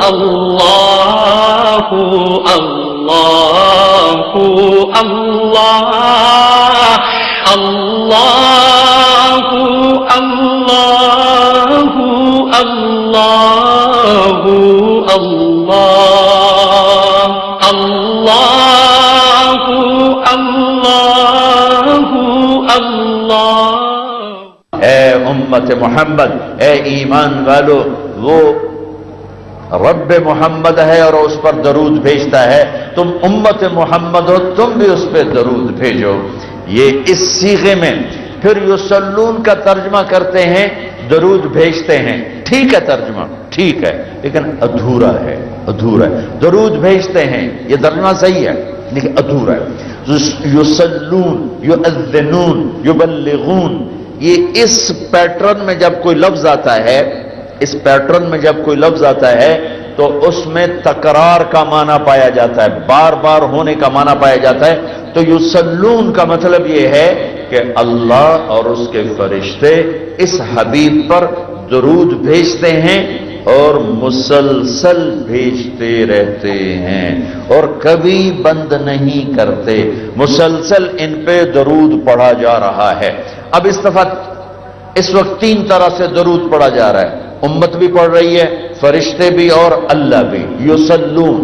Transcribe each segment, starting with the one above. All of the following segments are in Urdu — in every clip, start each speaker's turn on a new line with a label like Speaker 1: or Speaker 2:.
Speaker 1: اللہ اللہ اللہ اللہ اللہ اللہ اللہ اللہ اللہ۔
Speaker 2: اے امت محمد، اے ایمان والو، وہ رب محمد ہے اور اس پر درود بھیجتا ہے، تم امت محمد ہو، تم بھی اس پہ درود بھیجو۔ یہ اس صیغے میں پھر یصلون کا ترجمہ کرتے ہیں، درود بھیجتے ہیں۔ ٹھیک ہے ترجمہ، ٹھیک ہے، لیکن ادھورا ہے، ادھورا ہے۔ درود بھیجتے ہیں یہ ترجمہ صحیح ہے لیکن ادھورا ہے۔ یصلون، یؤذنون، یبلغون، یہ اس پیٹرن میں جب کوئی لفظ آتا ہے، اس پیٹرن میں جب کوئی لفظ آتا ہے تو اس میں تکرار کا معنی پایا جاتا ہے، بار بار ہونے کا معنی پایا جاتا ہے۔ تو یصلون کا مطلب یہ ہے کہ اللہ اور اس کے فرشتے اس حبیب پر درود بھیجتے ہیں اور مسلسل بھیجتے رہتے ہیں اور کبھی بند نہیں کرتے، مسلسل ان پہ درود پڑھا جا رہا ہے۔ اب اس وقت تین طرح سے درود پڑھا جا رہا ہے، امت بھی پڑھ رہی ہے، فرشتے بھی اور اللہ بھی، یصلون۔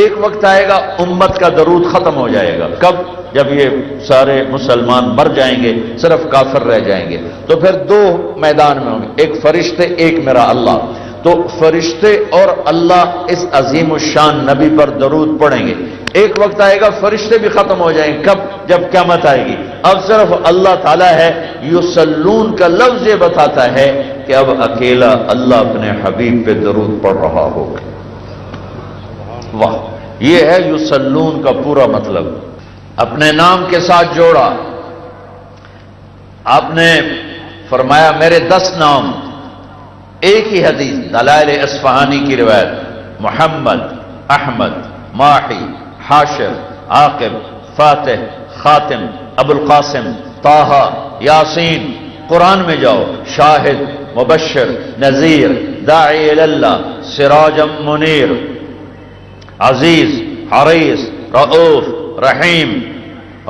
Speaker 2: ایک وقت آئے گا امت کا درود ختم ہو جائے گا، کب؟ جب یہ سارے مسلمان مر جائیں گے، صرف کافر رہ جائیں گے، تو پھر دو میدان میں ہوں گے، ایک فرشتے، ایک میرا اللہ۔ تو فرشتے اور اللہ اس عظیم الشان نبی پر درود پڑھیں گے۔ ایک وقت آئے گا فرشتے بھی ختم ہو جائیں گے، کب؟ جب قیامت آئے گی، اب صرف اللہ تعالیٰ ہے۔ یصلون کا لفظ یہ بتاتا ہے کہ اب اکیلا اللہ اپنے حبیب پہ درود پڑھ رہا ہوگا۔ واہ، یہ ہے یصلون کا پورا مطلب، اپنے نام کے ساتھ جوڑا۔ آپ نے فرمایا میرے 10 نام، ایک ہی حدیث، دلائل اصفہانی کی روایت، محمد، احمد، ماحی، حاشر، عاقب، فاتح، خاتم، ابو القاسم، طہ، یاسین۔ قرآن میں جاؤ، شاہد، مبشر، نذیر، داعی اللہ، سراجا منیر، عزیز، حریص، رؤوف، رحیم،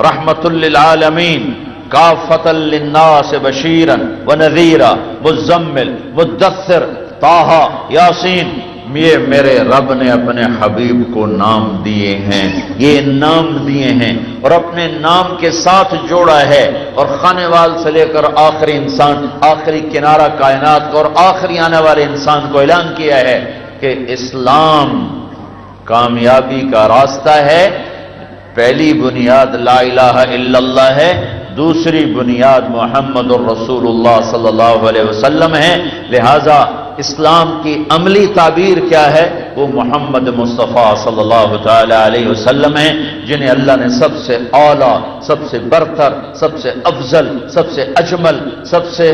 Speaker 2: رحمت للعالمین، کافۃ للناس بشیرا ونذیرا، مزمل، مدثر، طہ، یاسین۔ یہ میرے رب نے اپنے حبیب کو نام دیے ہیں، یہ نام دیے ہیں اور اپنے نام کے ساتھ جوڑا ہے، اور خانے وال سے لے کر آخری انسان، آخری کنارہ کائنات کو اور آخری آنے والے انسان کو اعلان کیا ہے کہ اسلام کامیابی کا راستہ ہے۔ پہلی بنیاد لا الہ الا اللہ ہے، دوسری بنیاد محمد الرسول اللہ صلی اللہ علیہ وسلم ہے۔ لہذا اسلام کی عملی تعبیر کیا ہے؟ وہ محمد مصطفیٰ صلی اللہ تعالی علیہ وسلم ہیں، جنہیں اللہ نے سب سے اعلیٰ، سب سے برتر، سب سے افضل، سب سے اجمل، سب سے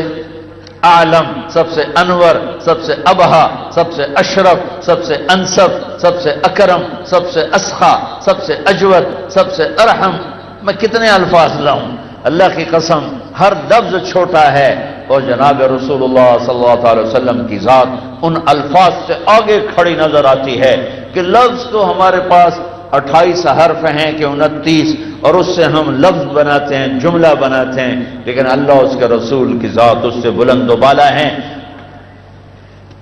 Speaker 2: عالم، سب سے انور، سب سے ابہا، سب سے اشرف، سب سے انصف، سب سے اکرم، سب سے اسخا، سب سے اجود، سب سے ارحم۔ میں کتنے الفاظ لاؤں، اللہ کی قسم ہر لفظ چھوٹا ہے، اور جناب رسول اللہ صلی اللہ علیہ وسلم کی ذات ان الفاظ سے آگے کھڑی نظر آتی ہے کہ لفظ تو ہمارے پاس 28 حرف ہیں کہ 29، اور اس سے ہم لفظ بناتے ہیں، جملہ بناتے ہیں، لیکن اللہ اس کے رسول کی ذات اس سے بلند و بالا ہیں۔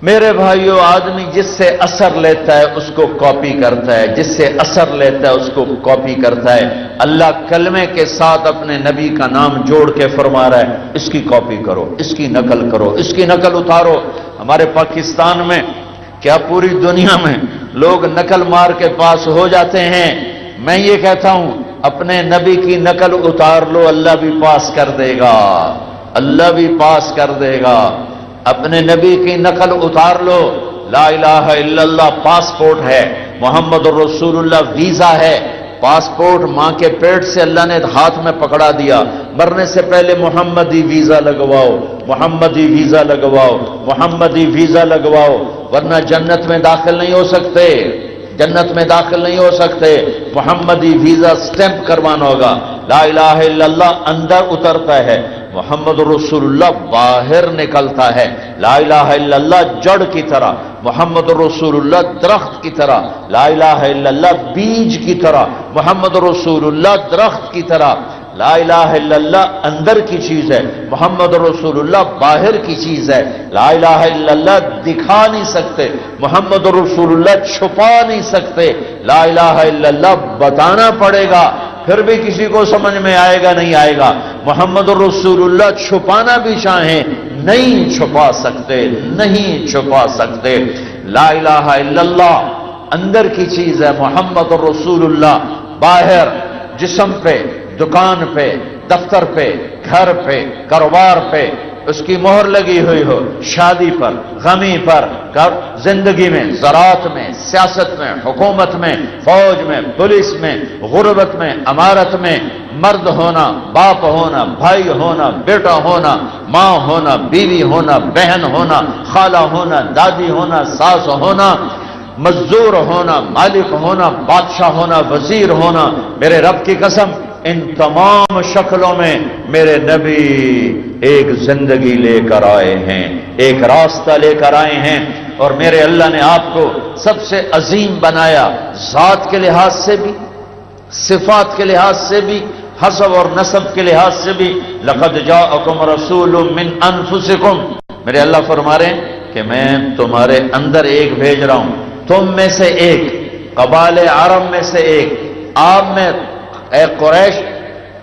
Speaker 2: میرے بھائیو، آدمی جس سے اثر لیتا ہے اس کو کاپی کرتا ہے، جس سے اثر لیتا ہے اس کو کاپی کرتا ہے۔ اللہ کلمے کے ساتھ اپنے نبی کا نام جوڑ کے فرما رہا ہے اس کی کاپی کرو، اس کی نقل کرو، اس کی نقل اتارو۔ ہمارے پاکستان میں کیا پوری دنیا میں لوگ نقل مار کے پاس ہو جاتے ہیں۔ میں یہ کہتا ہوں اپنے نبی کی نقل اتار لو، اللہ بھی پاس کر دے گا، اللہ بھی پاس کر دے گا۔ اپنے نبی کی نقل اتار لو، لا الہ الا اللہ پاسپورٹ ہے، محمد الرسول اللہ ویزا ہے۔ پاسپورٹ ماں کے پیٹ سے اللہ نے ہاتھ میں پکڑا دیا، مرنے سے پہلے محمدی ویزا لگواؤ، محمدی ویزا لگواؤ، محمدی ویزا لگواؤ، ورنہ جنت میں داخل نہیں ہو سکتے، جنت میں داخل نہیں ہو سکتے۔ محمدی ویزا سٹیمپ کروانا ہوگا، لا الہ الا اللہ اندر اترتا ہے، محمد رسول اللہ باہر نکلتا ہے، لا الہ الا اللہ جڑ کی طرح، محمد رسول اللہ درخت کی طرح، لا الہ الا اللہ بیج کی طرح، محمد رسول اللہ درخت کی طرح، لا الہ الا اللہ اندر کی چیز ہے، محمد رسول اللہ باہر کی چیز ہے، لا الہ الا اللہ دکھا نہیں سکتے، محمد رسول اللہ چھپا نہیں سکتے، لا الہ الا اللہ بتانا پڑے گا، پھر بھی کسی کو سمجھ میں آئے گا نہیں آئے گا، محمد رسول اللہ چھپانا بھی چاہیں نہیں چھپا سکتے، نہیں چھپا سکتے، لا الہ الا اللہ اندر کی چیز ہے، محمد رسول اللہ باہر جسم پہ، دکان پہ، دفتر پہ، گھر پہ، کاروبار پہ اس کی مہر لگی ہوئی ہو، شادی پر، غمی پر، زندگی میں، زراعت میں، سیاست میں، حکومت میں، فوج میں، پولیس میں، غربت میں، امارت میں، مرد ہونا، باپ ہونا، بھائی ہونا، بیٹا ہونا، ماں ہونا، بیوی ہونا، بہن ہونا، خالہ ہونا، دادی ہونا، ساس ہونا، مزدور ہونا، مالک ہونا، بادشاہ ہونا، وزیر ہونا، میرے رب کی قسم ان تمام شکلوں میں میرے نبی ایک زندگی لے کر آئے ہیں، ایک راستہ لے کر آئے ہیں، اور میرے اللہ نے آپ کو سب سے عظیم بنایا، ذات کے لحاظ سے بھی، صفات کے لحاظ سے بھی، حسب اور نسب کے لحاظ سے بھی، لقد جاءکم رسول من انفسکم، میرے اللہ فرما رہے ہیں کہ میں تمہارے اندر ایک بھیج رہا ہوں، تم میں سے ایک، قبائل عرب میں سے ایک، آپ میں اے قریش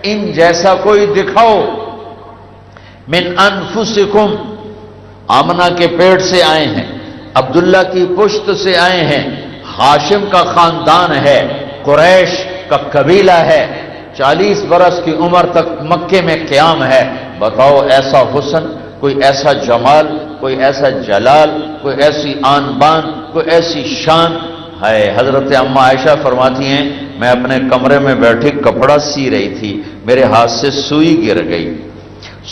Speaker 2: ان جیسا کوئی دکھاؤ، من انفسکم، آمنہ کے پیٹ سے آئے ہیں، عبداللہ کی پشت سے آئے ہیں، ہاشم کا خاندان ہے، قریش کا قبیلہ ہے، 40 برس کی عمر تک مکے میں قیام ہے، بتاؤ ایسا حسن، کوئی ایسا جمال، کوئی ایسا جلال، کوئی ایسی آن بان، کوئی ایسی شان ہے۔ حضرت اما عائشہ فرماتی ہیں میں اپنے کمرے میں بیٹھی کپڑا سی رہی تھی، میرے ہاتھ سے سوئی گر گئی،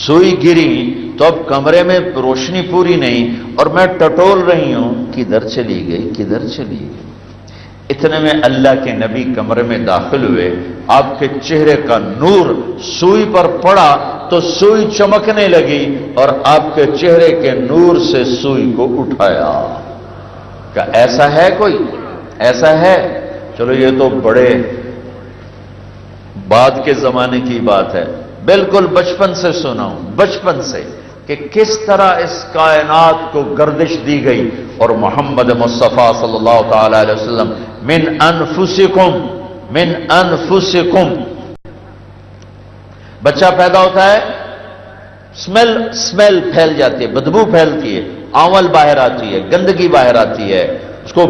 Speaker 2: سوئی گری تو اب کمرے میں روشنی پوری نہیں اور میں ٹٹول رہی ہوں، کدھر چلی گئی، کدھر چلی گئی، اتنے میں اللہ کے نبی کمرے میں داخل ہوئے، آپ کے چہرے کا نور سوئی پر پڑا تو سوئی چمکنے لگی اور آپ کے چہرے کے نور سے سوئی کو اٹھایا۔ کہ ایسا ہے کوئی، ایسا ہے؟ چلو یہ تو بڑے بعد کے زمانے کی بات ہے، بالکل بچپن سے سنا ہوں، بچپن سے، کہ کس طرح اس کائنات کو گردش دی گئی، اور محمد مصطفیٰ صلی اللہ تعالی علیہ وسلم من انفسکم، من انفسکم، بچہ پیدا ہوتا ہے، اسمیل پھیل جاتی ہے، بدبو پھیلتی ہے، آنول باہر آتی ہے، گندگی باہر آتی ہے، اس کو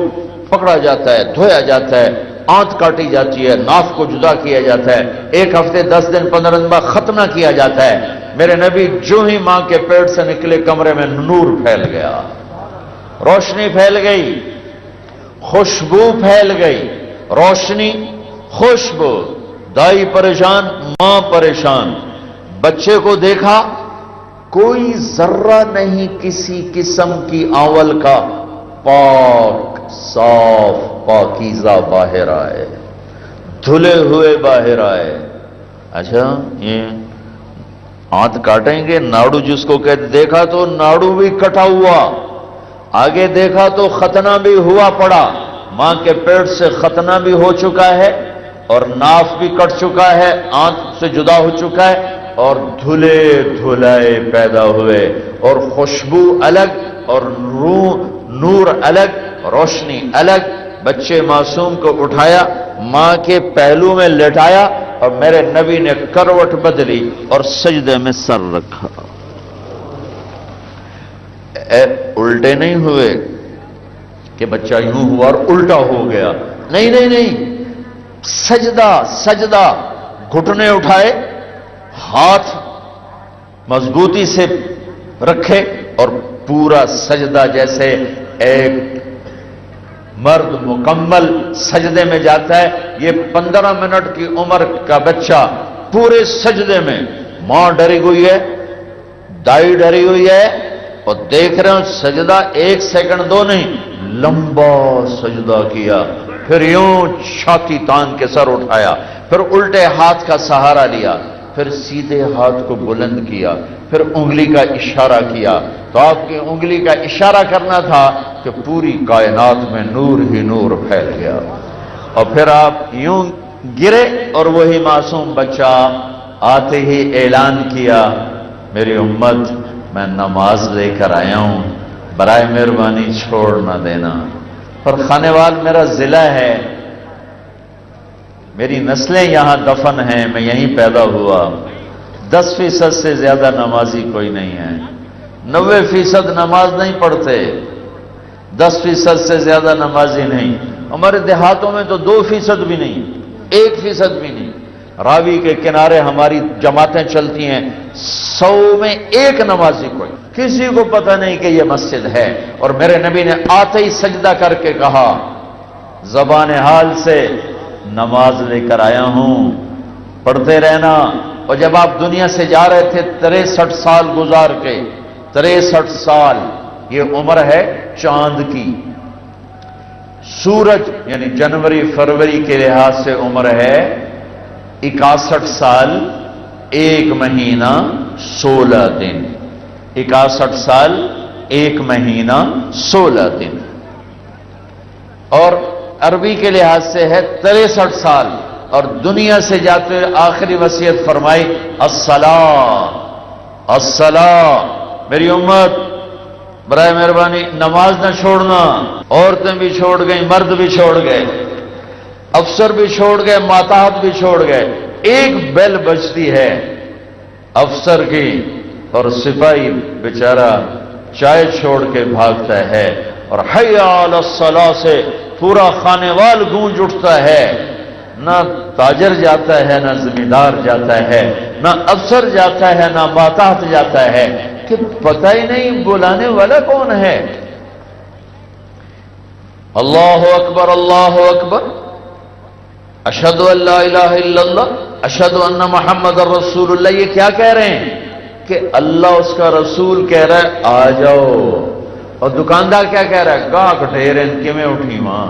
Speaker 2: پکڑا جاتا ہے، دھویا جاتا ہے، آنت کاٹی جاتی ہے، ناف کو جدا کیا جاتا ہے، 1 ہفتے 10 دن 15 دن بعد ختنہ کیا جاتا ہے۔ میرے نبی جو ہی ماں کے پیٹ سے نکلے کمرے میں نور پھیل گیا، روشنی پھیل گئی، خوشبو پھیل گئی، روشنی، خوشبو، دائی پریشان، ماں پریشان، بچے کو دیکھا کوئی ذرہ نہیں کسی قسم کی آول کا، پاک صاف پاکیزہ باہر آئے، دھلے ہوئے باہر آئے۔ اچھا یہ ہاتھ کاٹیں گے، ناڑو جس کو کہتے، دیکھا تو ناڑو بھی کٹا ہوا، آگے دیکھا تو ختنہ بھی ہوا پڑا، ماں کے پیٹ سے ختنہ بھی ہو چکا ہے اور ناف بھی کٹ چکا ہے، آنت سے جدا ہو چکا ہے، اور دھلے دھلائے پیدا ہوئے، اور خوشبو الگ اور نور الگ، روشنی الگ۔ بچے معصوم کو اٹھایا، ماں کے پہلو میں لٹایا، اور میرے نبی نے کروٹ بدلی اور سجدے میں سر رکھا۔ الٹے نہیں ہوئے کہ بچہ یوں ہوا اور الٹا ہو گیا، نہیں نہیں نہیں، سجدہ سجدہ، گھٹنے اٹھائے، ہاتھ مضبوطی سے رکھے اور پورا سجدہ جیسے ایک مرد مکمل سجدے میں جاتا ہے، یہ 15 منٹ کی عمر کا بچہ پورے سجدے میں، ماں ڈری ہوئی ہے، دائی ڈری ہوئی ہے، اور دیکھ رہے ہیں سجدہ 1 سیکنڈ 2 نہیں، لمبا سجدہ کیا، پھر یوں چھاتی تان کے سر اٹھایا، پھر الٹے ہاتھ کا سہارا لیا، پھر سیدھے ہاتھ کو بلند کیا، پھر انگلی کا اشارہ کیا، تو آپ کی انگلی کا اشارہ کرنا تھا کہ پوری کائنات میں نور ہی نور پھیل گیا، اور پھر آپ یوں گرے اور وہی معصوم بچہ آتے ہی اعلان کیا، میری امت میں نماز لے کر آیا ہوں، برائے مہربانی چھوڑ نہ دینا۔ اور خانیوال میرا ضلع ہے، میری نسلیں یہاں دفن ہیں، میں یہیں پیدا ہوا، 10% سے زیادہ نمازی کوئی نہیں ہے، 90% نماز نہیں پڑھتے، 10% سے زیادہ نمازی نہیں، ہمارے دیہاتوں میں تو 2% بھی نہیں، 1% بھی نہیں، راوی کے کنارے ہماری جماعتیں چلتی ہیں، 100 میں 1 نمازی کوئی، کسی کو پتہ نہیں کہ یہ مسجد ہے۔ اور میرے نبی نے آتے ہی سجدہ کر کے کہا، زبان حال سے نماز لے کر آیا ہوں، پڑھتے رہنا۔ اور جب آپ دنیا سے جا رہے تھے 63 سال گزار کے، 63 سال یہ عمر ہے چاند کی، سورج یعنی جنوری فروری کے لحاظ سے عمر ہے 61 سال 1 مہینہ 16 دن، 61 سال 1 مہینہ 16 دن، اور عربی کے لحاظ سے ہے 63 سال۔ اور دنیا سے جاتے ہوئے آخری وصیت فرمائی، الصلاۃ الصلاۃ، میری امت برائے مہربانی نماز نہ چھوڑنا۔ عورتیں بھی چھوڑ گئیں، مرد بھی چھوڑ گئے، افسر بھی چھوڑ گئے، ماتحت بھی چھوڑ گئے، ایک بیل بجتی ہے افسر کی اور سپاہی بیچارہ چائے چھوڑ کے بھاگتا ہے، اور حی علی الصلاۃ سے پورا خانیوال گونج اٹھتا ہے، نہ تاجر جاتا ہے، نہ زمیندار جاتا ہے، نہ افسر جاتا ہے، نہ ماتحت جاتا ہے، کہ پتہ ہی نہیں بلانے والا کون ہے۔ اللہ اکبر اللہ اکبر، اشہد ان لا الہ الا اللہ، اشہد ان محمد رسول اللہ، یہ کیا کہہ رہے ہیں کہ اللہ اس کا رسول کہہ رہا ہے آ جاؤ، اور دکاندار کیا کہہ رہا ہے، گاہک ڈھیرن کیویں اٹھی ماں،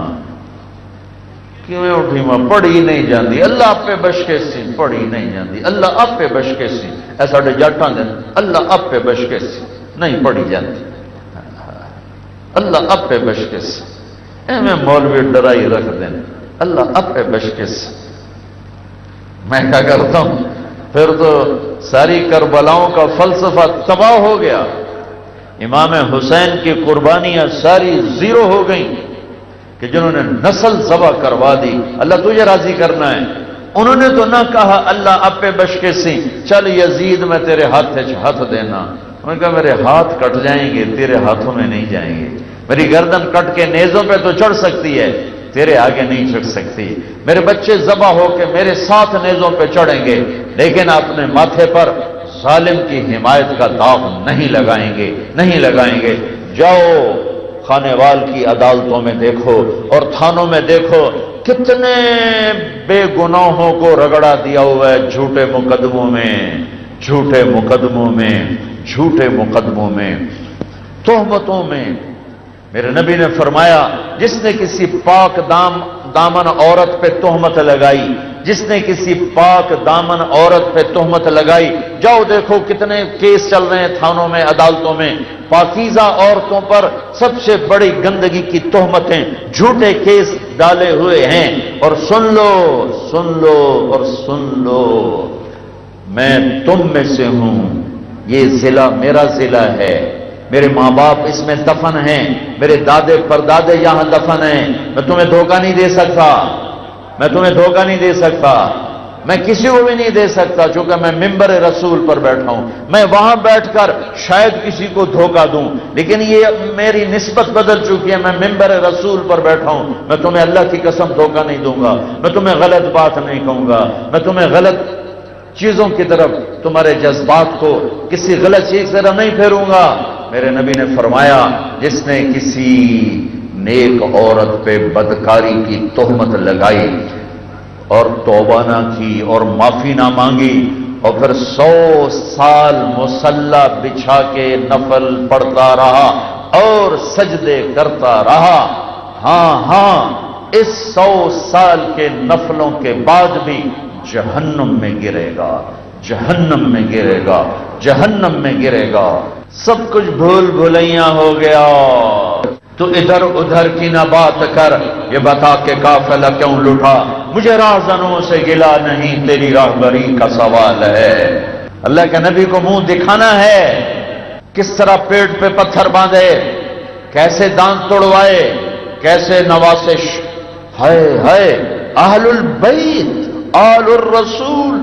Speaker 2: کیویں اٹھی ماں، پڑھی نہیں جاندی، اللہ آپ پہ بشکے سی، پڑھی نہیں جاندی، اللہ آپ پہ بشکے سی، اے ساڈے جٹاں دے اللہ آپ پہ بشکے سی، نہیں پڑھی جاندی، اللہ آپ پہ بشکے سی، میں مولوی ڈرائی رکھ دیں، اللہ آپ پہ بشکے سی۔ میں کیا کرتا ہوں، پھر تو ساری کربلاؤں کا فلسفہ تباہ ہو گیا، امام حسین کی قربانیاں ساری زیرو ہو گئیں، کہ جنہوں نے نسل ذبح کروا دی، اللہ تجھے راضی کرنا ہے، انہوں نے تو نہ کہا اللہ اب پہ بشکے سی، چل یزید میں تیرے ہاتھ دینا، انہوں نے کہا میرے ہاتھ کٹ جائیں گے، تیرے ہاتھوں میں نہیں جائیں گے، میری گردن کٹ کے نیزوں پہ تو چڑھ سکتی ہے، تیرے آگے نہیں چڑھ سکتی، میرے بچے ذبح ہو کے میرے ساتھ نیزوں پہ چڑھیں گے، لیکن اپنے ماتھے پر ظالم کی حمایت کا داغ نہیں لگائیں گے۔ جاؤ خانیوال کی عدالتوں میں دیکھو اور تھانوں میں دیکھو، کتنے بے گناہوں کو رگڑا دیا ہوا ہے جھوٹے مقدموں میں، تہمتوں میں۔ میرے نبی نے فرمایا، جس نے کسی پاک دامن عورت پہ تہمت لگائی، جس نے کسی پاک دامن عورت پہ تہمت لگائی، جاؤ دیکھو کتنے کیس چل رہے ہیں تھانوں میں، عدالتوں میں، پاکیزہ عورتوں پر سب سے بڑی گندگی کی تہمتیں، جھوٹے کیس ڈالے ہوئے ہیں۔ اور سن لو، میں تم میں سے ہوں، یہ ضلع میرا ضلع ہے، میرے ماں باپ اس میں دفن ہیں، میرے دادے پردادے یہاں دفن ہیں، میں تمہیں دھوکہ نہیں دے سکتا، میں کسی کو بھی نہیں دے سکتا، چونکہ میں ممبر رسول پر بیٹھا ہوں، میں وہاں بیٹھ کر شاید کسی کو دھوکہ دوں، لیکن یہ میری نسبت بدل چکی ہے، میں ممبر رسول پر بیٹھا ہوں، میں تمہیں اللہ کی قسم دھوکہ نہیں دوں گا، میں تمہیں غلط بات نہیں کہوں گا، میں تمہیں غلط چیزوں کی طرف تمہارے جذبات کو کسی غلط چیز سے نہیں پھیروں گا۔ میرے نبی نے فرمایا، جس نے کسی نیک عورت پہ بدکاری کی تہمت لگائی اور توبہ نہ کی اور معافی نہ مانگی، اور پھر 100 سال مصلی بچھا کے نفل پڑھتا رہا اور سجدے کرتا رہا، ہاں اس 100 سال کے نفلوں کے بعد بھی جہنم میں گرے گا، جہنم میں گرے گا، جہنم میں گرے گا۔ سب کچھ بھول بھلیاں ہو گیا، تو ادھر ادھر کی نہ بات کر، یہ بتا کہ قافلہ کیوں لٹا؟ مجھے راہزنوں سے گلا نہیں، تیری راہبری کا سوال ہے۔ اللہ کے نبی کو منہ دکھانا ہے، کس طرح پیٹ پہ پتھر باندھے، کیسے دانت توڑوائے، کیسے نوازش، ہائے ہائے اہل البیت آل الرسول،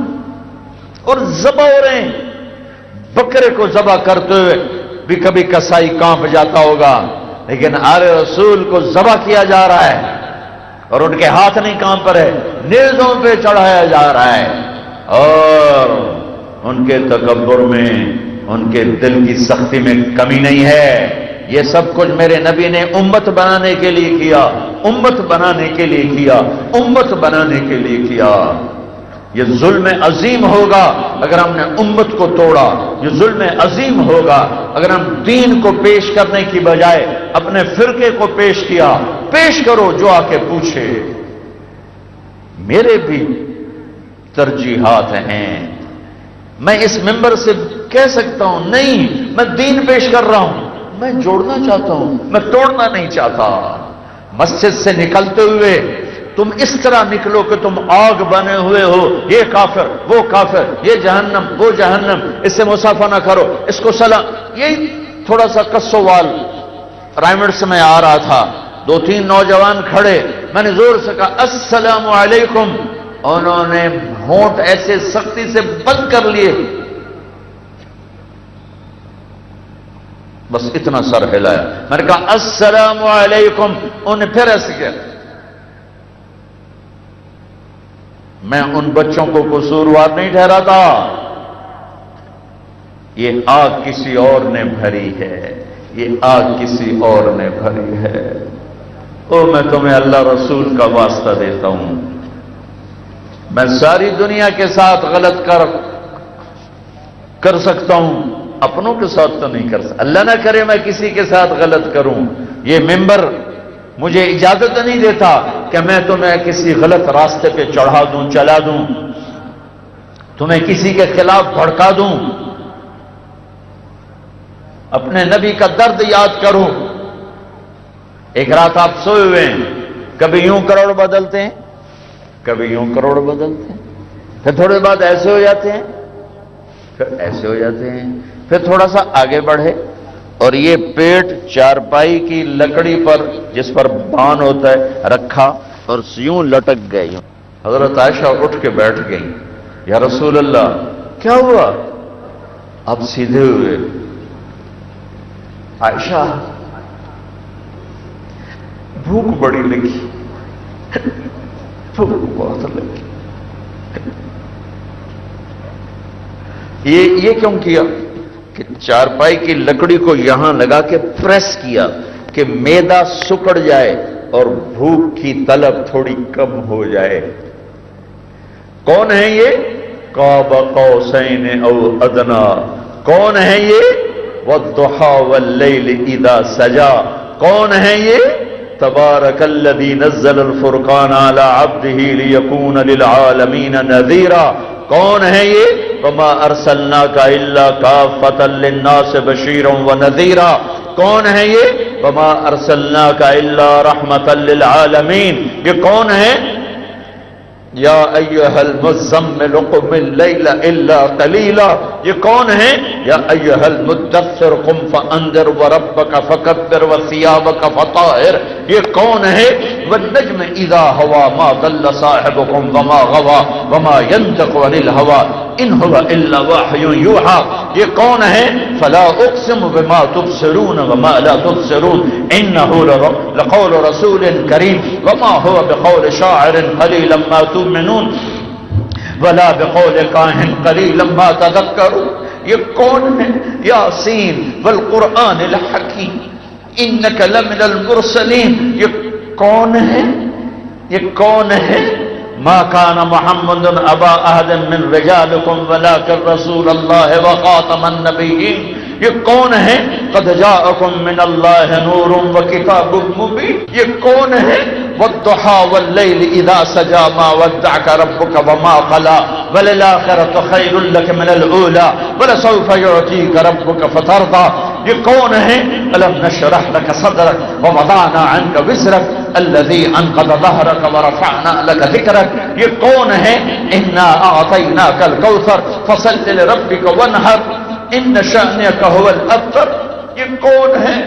Speaker 2: اور ذبح ہو رہے ہیں۔ بکرے کو ذبح کرتے ہوئے بھی کبھی کسائی کانپ جاتا ہوگا، لیکن آل رسول کو ذبح کیا جا رہا ہے اور ان کے ہاتھ نہیں کانپ رہے، نیزوں پہ چڑھایا جا رہا ہے، اور ان کے تکبر میں، ان کے دل کی سختی میں کمی نہیں ہے۔ یہ سب کچھ میرے نبی نے امت بنانے کے لیے کیا، امت بنانے کے لیے کیا، امت بنانے کے لیے کیا۔ یہ ظلم عظیم ہوگا اگر ہم نے امت کو توڑا، یہ ظلم عظیم ہوگا اگر ہم دین کو پیش کرنے کی بجائے اپنے فرقے کو پیش کیا۔ پیش کرو، جو آ کے پوچھے۔ میرے بھی ترجیحات ہیں، میں اس ممبر سے کہہ سکتا ہوں نہیں میں دین پیش کر رہا ہوں، میں جوڑنا چاہتا ہوں، میں توڑنا نہیں چاہتا۔ مسجد سے نکلتے ہوئے تم اس طرح نکلو کہ تم آگ بنے ہوئے ہو، یہ کافر، وہ کافر، یہ جہنم، وہ جہنم، اس سے مصافحہ نہ کرو، اس کو سلام۔ یہی تھوڑا سا کسووال رائمنڈ سے میں آ رہا تھا، 2-3 نوجوان کھڑے، میں نے زور سے کہا السلام علیکم، انہوں نے ہونٹ ایسے سختی سے بند کر لیے، بس اتنا سر ہلایا، میں نے کہا السلام علیکم، انہوں نے پھر ایسے کیا۔ میں ان بچوں کو قصوروار نہیں ٹھہراتا، یہ آگ کسی اور نے بھری ہے، یہ آگ کسی اور نے بھری ہے۔ او میں تمہیں اللہ رسول کا واسطہ دیتا ہوں، میں ساری دنیا کے ساتھ غلط کر سکتا ہوں، اپنوں کے ساتھ تو نہیں کر سکتا۔ اللہ نہ کرے میں کسی کے ساتھ غلط کروں، یہ ممبر مجھے اجازت نہیں دیتا کہ میں تمہیں کسی غلط راستے پہ چڑھا دوں، چلا دوں، تمہیں کسی کے خلاف بھڑکا دوں۔ اپنے نبی کا درد یاد کرو۔ ایک رات آپ سوئے ہوئے ہیں، کبھی یوں کروڑ بدلتے ہیں، کبھی یوں کروڑ بدلتے ہیں، پھر تھوڑے بعد ایسے ہو جاتے ہیں، پھر ایسے ہو جاتے ہیں، پھر تھوڑا سا آگے بڑھے، اور یہ پیٹ چارپائی کی لکڑی پر جس پر بان ہوتا ہے رکھا اور یوں لٹک گئے۔ حضرت عائشہ اٹھ کے بیٹھ گئی، یا رسول اللہ کیا ہوا؟ آپ سیدھے ہوئے۔ عائشہ بھوک بڑی لگی، بھوک بہت لگی۔ یہ کیوں کیا کہ چارپائی کی لکڑی کو یہاں لگا کے پریس کیا کہ میدا سکڑ جائے اور بھوک کی طلب تھوڑی کم ہو جائے۔ کون ہے یہ؟ قاب قوسین او ادنا۔ کون ہے یہ؟ والضحى واللیل اذا سجا۔ کون ہے یہ؟ تبارک الذی نزل الفرقان علی عبدہ لیکون للعالمین نذیرا۔ کون ہے یہ؟ وما ارسلناک الا کافۃ للناس بشیرا ونذیرا۔ کون ہے یہ؟ وما ارسلناک الا رحمۃ للعالمین۔ یہ کون ہے؟ یا ایھا المزمل قم اللیل الا قلیلا۔ یہ کون ہے؟ یا ایھا المدثر قم فانذر وربک فکبر وثیابک فطہر۔ یہ کون ہے؟ والنجم اذا ھوا ما ضل صاحبکم وما غوا وما ینطق عن الھوا ان هو الا وحی یوحی۔ یہ کون ہے؟ فلا اقسم بما تبصرون وما لا تبصرون انه لقول رسول کریم وما هو بقول شاعر قلیلا ما تؤمنون ولا بقول کاہن قلیلا ما تذکرون۔ یہ کون ہے؟ یاسین والقرآن الحکیم انک لمن المرسلین۔ یہ کون ہے؟ یہ کون ہے؟ ما کان محمد ابا احد من رجالکم ولکن رسول اللہ وخاتم النبیین۔ یہ کون ہے؟ قد جاءکم من اللہ نور وکتاب مبین۔ یہ کون ہے؟ والضحى واللیل اذا سجا ما ودعک ربک وما قلا وَلِلْآخِرَةُ خَيْرٌ لَكَ مِنَ الْأُولَى وَلَسَوْفَ يُعْطِيكَ رَبُّكَ فَتَرْضَى. یہ کون ہے؟ أَلَمْ نَشْرَحْ لَكَ صَدْرَكَ وَوَضَعْنَا عَنْكَ وِزْرَكَ الَّذِي أَنقَضَ ظَهْرَكَ وَرَفَعْنَا لَكَ ذِكْرَكَ. یہ کون ہے؟ إِنَّا أَعْطَيْنَاكَ الْكَوْثَرَ فَصَلِّ لِرَبِّكَ وَانْحَرْ إِنَّ شَأْنَكَ هُوَ الْأَبْتَرُ. یہ کون ہے؟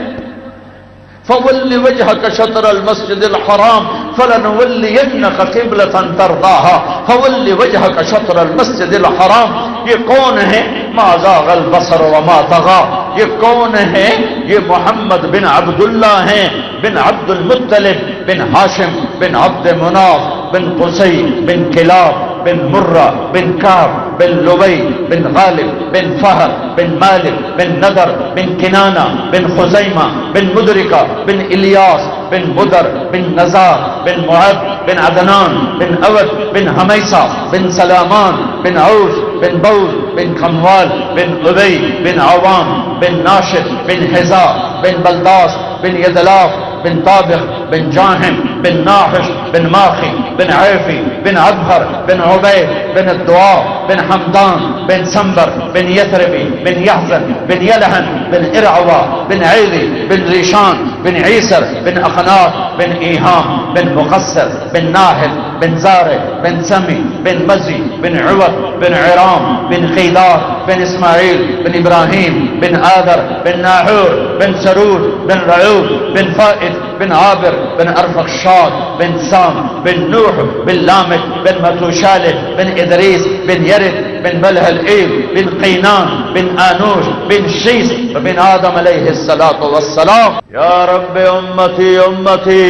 Speaker 2: فَوَلِّ وَجْهَكَ شَطْرَ الْمَسْجِدِ الْحَرَامِ فَلَنُوَلِّيَنَّكَ قِبْلَةً تَرْضَاهَا فَوَلِّ وَجْهَكَ شَطْرَ الْمَسْجِدِ الْحَرَامِ. یہ کون ہے؟ مَا زَاغَ الْبَصَرُ وَمَا طَغَىٰ. یہ کون ہے؟ یہ محمد بن عبداللہ ہیں، بن عبد المطلب بن ہاشم بن عبد مناف بن قصی بن کلاب بن مرہ بن کعب بن لبی بن غالب بن فہر بن مالک بن نضر بن کنانہ بن خزیمہ بن مدرکہ بن الیاس بن بدر بن نزار بن معد بن عدنان بن اود بن حمیسہ بن سلامان بن عوف بن بوز بن کھموال بن ابی بن عوام بن ناشد بن حزا بن بلداس بن یدلاف بن طابق بن جاہم بن ناحش بن ماخی بن عیفی بن عبہر بن عبید بن الدعاء بن حمدان بن سنبر بن یثربی بن یحزن بن یلہن بن ارعوا بن عیلی بن ریشان بن عیسر بن اخناف بن ایہام بن مقصر بن ناہل بن زارع بن سمی بن مزی بن عوض بن عرام بن خیدار بن اسماعیل بن ابراہیم بن آدر بن ناحور بن سرور بن رعوب بن فائد بن عابر بن ارفخشاد بن سام بن نوح بن لامک بن متوشالح بن ادریس بن یرد بن ملہلئیل بن قینان بن آنوش بن شیس بن آدم علیہ السلام. یا رب امتی امتی.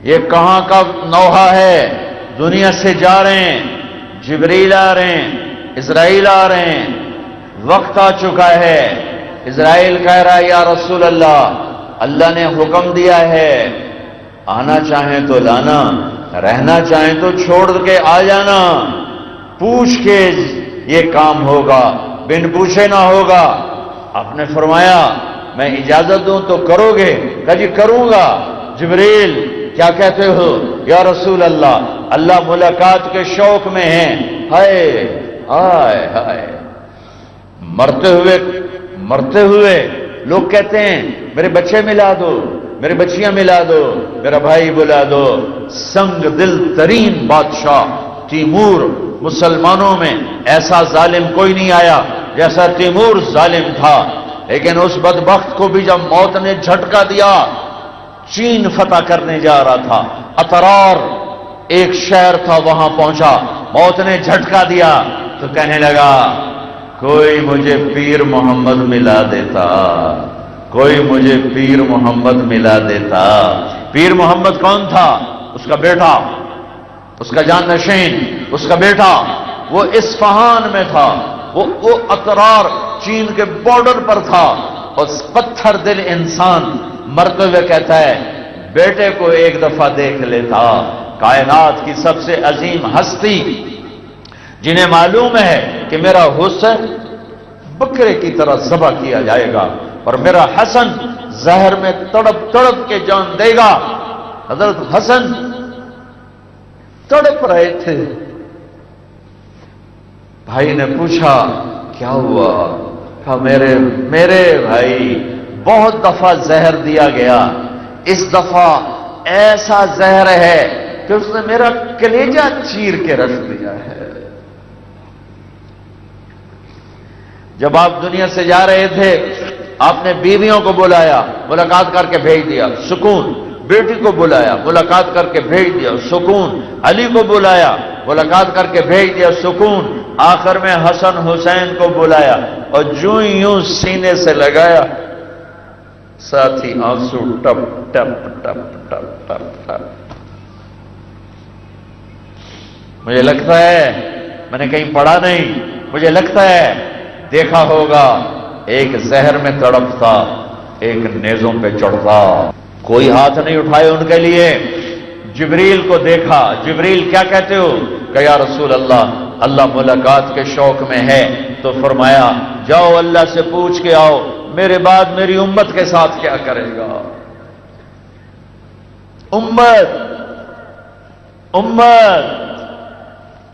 Speaker 2: یہ کہاں کا نوحہ ہے؟ دنیا سے جا رہے ہیں، جبریل آ رہے ہیں، اسرائیل آ رہے ہیں، وقت آ چکا ہے. اسرائیل کہہ رہا ہے یا رسول اللہ، اللہ نے حکم دیا ہے، آنا چاہیں تو لانا، رہنا چاہیں تو چھوڑ کے آ جانا، پوچھ کے یہ کام ہوگا، بن پوچھے نہ ہوگا. آپ نے فرمایا میں اجازت دوں تو کرو گے؟ کہا جی کروں گا. جبریل کیا کہتے ہو؟ یا رسول اللہ، اللہ ملاقات کے شوق میں ہیں. ہائے ہائے ہائے، مرتے ہوئے لوگ کہتے ہیں میرے بچے ملا دو، میرے بچیاں ملا دو، میرا بھائی بلا دو. سنگ دل ترین بادشاہ تیمور، مسلمانوں میں ایسا ظالم کوئی نہیں آیا جیسا تیمور ظالم تھا. لیکن اس بدبخت کو بھی جب موت نے جھٹکا دیا، چین فتح کرنے جا رہا تھا، اطرار ایک شہر تھا، وہاں پہنچا، موت نے جھٹکا دیا تو کہنے لگا کوئی مجھے پیر محمد ملا دیتا، کوئی مجھے پیر محمد ملا دیتا. پیر محمد کون تھا؟ اس کا بیٹا، اس کا جان نشین، اس کا بیٹا، وہ اصفہان میں تھا، وہ اطرار چین کے بارڈر پر تھا. اور پتھر دل انسان مرتے ہوئے کہتا ہے بیٹے کو ایک دفعہ دیکھ لیتا. کائنات کی سب سے عظیم ہستی جنہیں معلوم ہے کہ میرا حسن بکرے کی طرح ذبح کیا جائے گا اور میرا حسن زہر میں تڑپ تڑپ کے جان دے گا. حضرت حسن تڑپ رہے تھے. بھائی نے پوچھا کیا ہوا؟ کہا میرے بھائی بہت دفعہ زہر دیا گیا، اس دفعہ ایسا زہر ہے کہ اس نے میرا کلیجہ چیر کے رکھ دیا ہے. جب آپ دنیا سے جا رہے تھے آپ نے بیویوں کو بلایا، ملاقات کر کے بھیج دیا، سکون. بیٹی کو بلایا، ملاقات کر کے بھیج دیا، سکون. علی کو بلایا، ملاقات کر کے بھیج دیا، سکون. آخر میں حسن حسین کو بلایا اور یوں سینے سے لگایا، ساتھی آنسو ٹپ ٹپ ٹپ ٹپ ٹپ ٹپ. مجھے لگتا ہے، میں نے کہیں پڑھا نہیں، مجھے لگتا ہے دیکھا ہوگا ایک زہر میں تڑپتا، ایک نیزوں پہ چڑھتا. کوئی ہاتھ نہیں اٹھائے ان کے لیے. جبریل کو دیکھا. جبریل کیا کہتے ہو؟ کہ یا رسول اللہ، اللہ ملاقات کے شوق میں ہے. تو فرمایا جاؤ اللہ سے پوچھ کے آؤ میرے بعد میری امت کے ساتھ کیا کرے گا. امت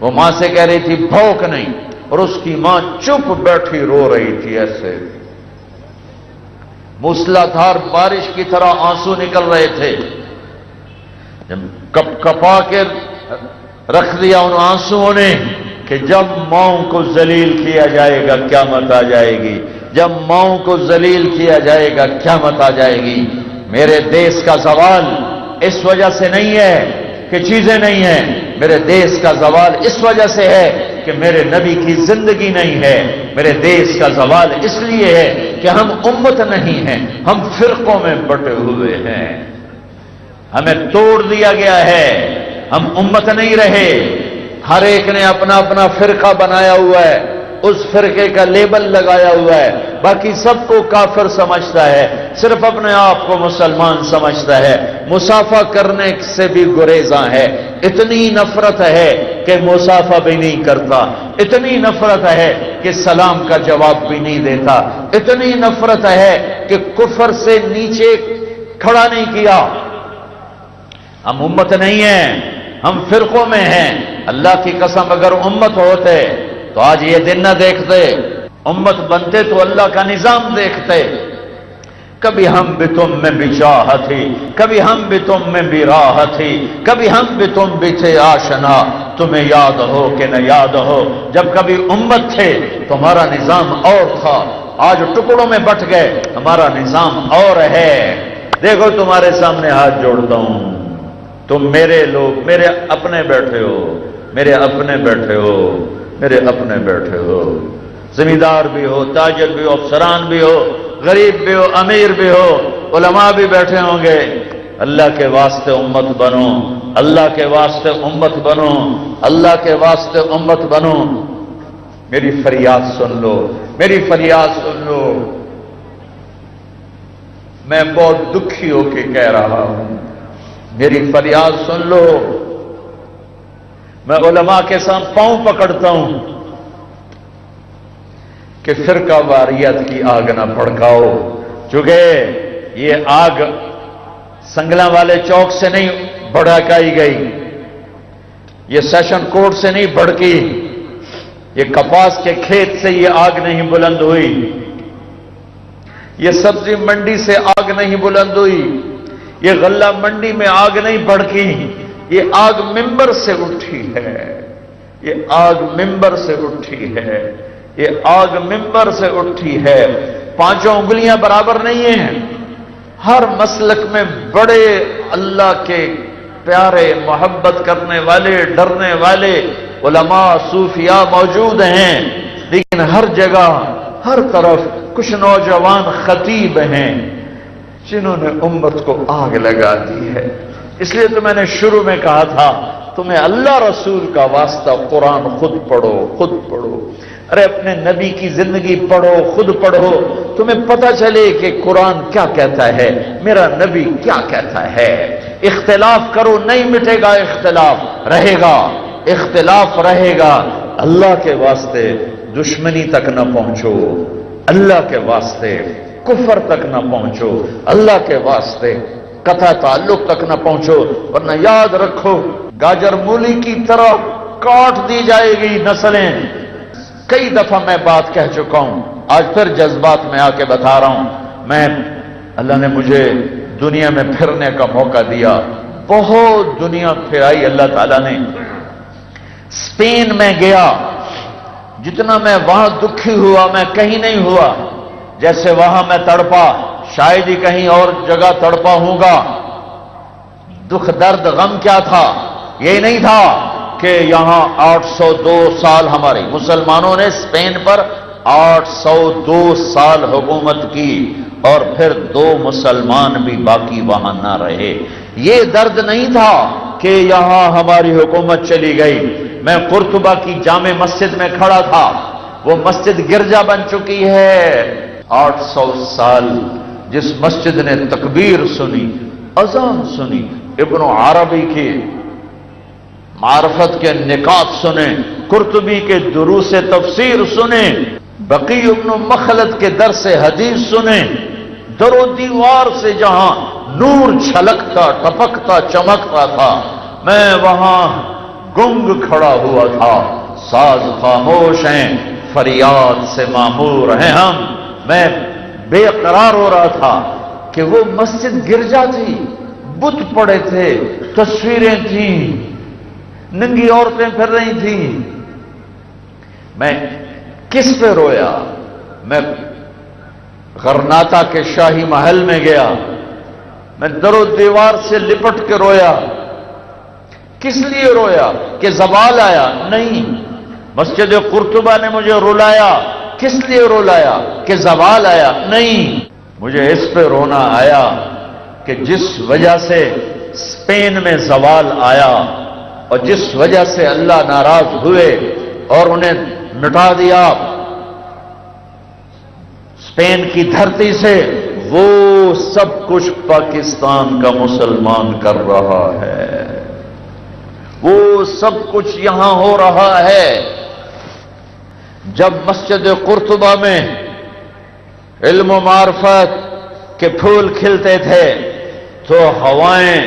Speaker 2: وہ ماں سے کہہ رہی تھی بھوک نہیں، اور اس کی ماں چپ بیٹھی رو رہی تھی ایسے، موسلادھار بارش کی طرح آنسو نکل رہے تھے. جب کپ کپا کے رکھ دیا ان آنسوؤں نے کہ جب ماؤں کو ذلیل کیا جائے گا قیامت آ جائے گی، جب ماؤں کو ذلیل کیا جائے گا قیامت آ جائے گی. میرے دیس کا زوال اس وجہ سے نہیں ہے کہ چیزیں نہیں ہیں، میرے دیس کا زوال اس وجہ سے ہے کہ میرے نبی کی زندگی نہیں ہے. میرے دیس کا زوال اس لیے ہے کہ ہم امت نہیں ہیں، ہم فرقوں میں بٹے ہوئے ہیں، ہمیں توڑ دیا گیا ہے، ہم امت نہیں رہے. ہر ایک نے اپنا اپنا فرقہ بنایا ہوا ہے، اس فرقے کا لیبل لگایا ہوا ہے، باقی سب کو کافر سمجھتا ہے، صرف اپنے آپ کو مسلمان سمجھتا ہے. مصافحہ کرنے سے بھی گریزاں ہے، اتنی نفرت ہے کہ مصافحہ بھی نہیں کرتا، اتنی نفرت ہے کہ سلام کا جواب بھی نہیں دیتا، اتنی نفرت ہے کہ کفر سے نیچے کھڑا نہیں کیا. ہم امت نہیں ہیں، ہم فرقوں میں ہیں. اللہ کی قسم اگر امت ہوتے تو آج یہ دن نہ دیکھتے، امت بنتے تو اللہ کا نظام دیکھتے. کبھی ہم بھی تم میں بھی چاہت تھی، کبھی ہم بھی تم میں بھی راحت تھی، کبھی ہم بھی تم بھی تھے آشنا، تمہیں یاد ہو کہ نہ یاد ہو. جب کبھی امت تھے تمہارا نظام اور تھا، آج ٹکڑوں میں بٹ گئے، ہمارا نظام اور ہے. دیکھو تمہارے سامنے ہاتھ جوڑتا ہوں، تم میرے لوگ، میرے اپنے بیٹھے ہو، میرے اپنے بیٹھے ہو، میرے اپنے بیٹھے ہو. زمیندار بھی ہو، تاجر بھی ہو، افسران بھی ہو، غریب بھی ہو، امیر بھی ہو، علماء بھی بیٹھے ہوں گے. اللہ کے واسطے امت بنو، اللہ کے واسطے امت بنو، اللہ کے واسطے امت بنو. میری فریاد سن لو، میری فریاد سن لو. میں بہت دکھی ہو کے کہہ رہا ہوں، میری فریاد سن لو. میں علماء کے ساتھ پاؤں پکڑتا ہوں کہ فرقہ واریت کی آگ نہ بھڑکاؤ، چونکہ یہ آگ سنگلا والے چوک سے نہیں بھڑکائی گئی، یہ سیشن کورٹ سے نہیں بھڑکی، یہ کپاس کے کھیت سے یہ آگ نہیں بلند ہوئی، یہ سبزی منڈی سے آگ نہیں بلند ہوئی، یہ غلہ منڈی میں آگ نہیں بھڑکی، یہ آگ منبر سے اٹھی ہے، یہ آگ منبر سے اٹھی ہے، یہ آگ منبر سے اٹھی ہے. پانچوں انگلیاں برابر نہیں ہیں. ہر مسلک میں بڑے اللہ کے پیارے، محبت کرنے والے، ڈرنے والے علماء، صوفیاء موجود ہیں، لیکن ہر جگہ، ہر طرف کچھ نوجوان خطیب ہیں جنہوں نے امت کو آگ لگا دی ہے. اس لیے تو میں نے شروع میں کہا تھا تمہیں اللہ رسول کا واسطہ قرآن خود پڑھو، خود پڑھو. ارے اپنے نبی کی زندگی پڑھو، خود پڑھو، تمہیں پتہ چلے کہ قرآن کیا کہتا ہے، میرا نبی کیا کہتا ہے. اختلاف کرو، نہیں مٹے گا، اختلاف رہے گا، اختلاف رہے گا. اللہ کے واسطے دشمنی تک نہ پہنچو، اللہ کے واسطے کفر تک نہ پہنچو، اللہ کے واسطے قطع تعلق تک نہ پہنچو، ورنہ یاد رکھو گاجر مولی کی طرح کاٹ دی جائے گی نسلیں. کئی دفعہ میں بات کہہ چکا ہوں، آج پھر جذبات میں آ کے بتا رہا ہوں. میں اللہ نے مجھے دنیا میں پھرنے کا موقع دیا، بہت دنیا پھرائی اللہ تعالیٰ نے. اسپین میں گیا، جتنا میں وہاں دکھی ہوا میں کہیں نہیں ہوا. جیسے وہاں میں تڑپا شاید ہی کہیں اور جگہ تڑپا ہوں گا. دکھ درد غم کیا تھا؟ یہ نہیں تھا کہ یہاں 802 سال ہمارے مسلمانوں نے اسپین پر 802 سال حکومت کی اور پھر 2 مسلمان بھی باقی وہاں نہ رہے. یہ درد نہیں تھا کہ یہاں ہماری حکومت چلی گئی. میں قرطبہ کی جامع مسجد میں کھڑا تھا، وہ مسجد گرجا بن چکی ہے. 800 سال جس مسجد نے تکبیر سنی، اذان سنی، ابن عربی کی معرفت کے نکات سنے، قرطبی کے دروس تفسیر سنے، بقی ابن مخلد کے درس حدیث سنے، در و دیوار سے جہاں نور چھلکتا، ٹپکتا، چمکتا تھا، میں وہاں گنگ کھڑا ہوا تھا، ساز خاموش ہیں، فریاد سے معمور ہیں ہم۔ میں بے قرار ہو رہا تھا کہ وہ مسجد گرجا تھی، بت پڑے تھے، تصویریں تھیں، ننگی عورتیں پھر رہی تھیں۔ میں کس پہ رویا؟ میں غرناطہ کے شاہی محل میں گیا، میں در و دیوار سے لپٹ کے رویا۔ کس لیے رویا؟ کہ زوال آیا؟ نہیں۔ مسجد قرطبہ نے مجھے رلایا، کس لیے رلایا؟ کہ زوال آیا؟ نہیں۔ مجھے اس پہ رونا آیا کہ جس وجہ سے اسپین میں زوال آیا اور جس وجہ سے اللہ ناراض ہوئے اور انہیں مٹا دیا اسپین کی دھرتی سے، وہ سب کچھ پاکستان کا مسلمان کر رہا ہے، وہ سب کچھ یہاں ہو رہا ہے۔ جب مسجد قرطبہ میں علم و معرفت کے پھول کھلتے تھے تو ہوائیں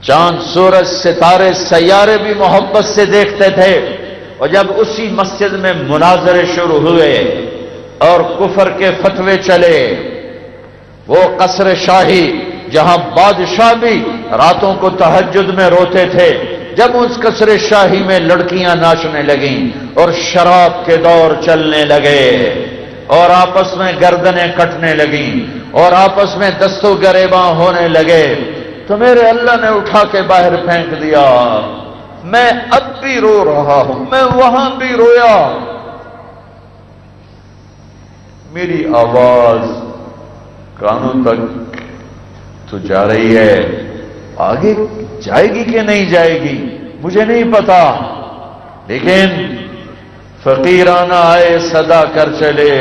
Speaker 2: چاند سورج ستارے سیارے بھی محبت سے دیکھتے تھے، اور جب اسی مسجد میں مناظرے شروع ہوئے اور کفر کے فتوے چلے، وہ قصر شاہی جہاں بادشاہ بھی راتوں کو تہجد میں روتے تھے، جب اس قصر شاہی میں لڑکیاں ناچنے لگیں اور شراب کے دور چلنے لگے اور آپس میں گردنیں کٹنے لگیں اور آپس میں دست و گریباں ہونے لگے، تو میرے اللہ نے اٹھا کے باہر پھینک دیا۔ میں اب بھی رو رہا ہوں، میں وہاں بھی رویا۔ میری آواز کانوں تک تو جا رہی ہے، آگے جائے گی کہ نہیں جائے گی مجھے نہیں پتا، لیکن فقیرانہ آئے صدا کر چلے،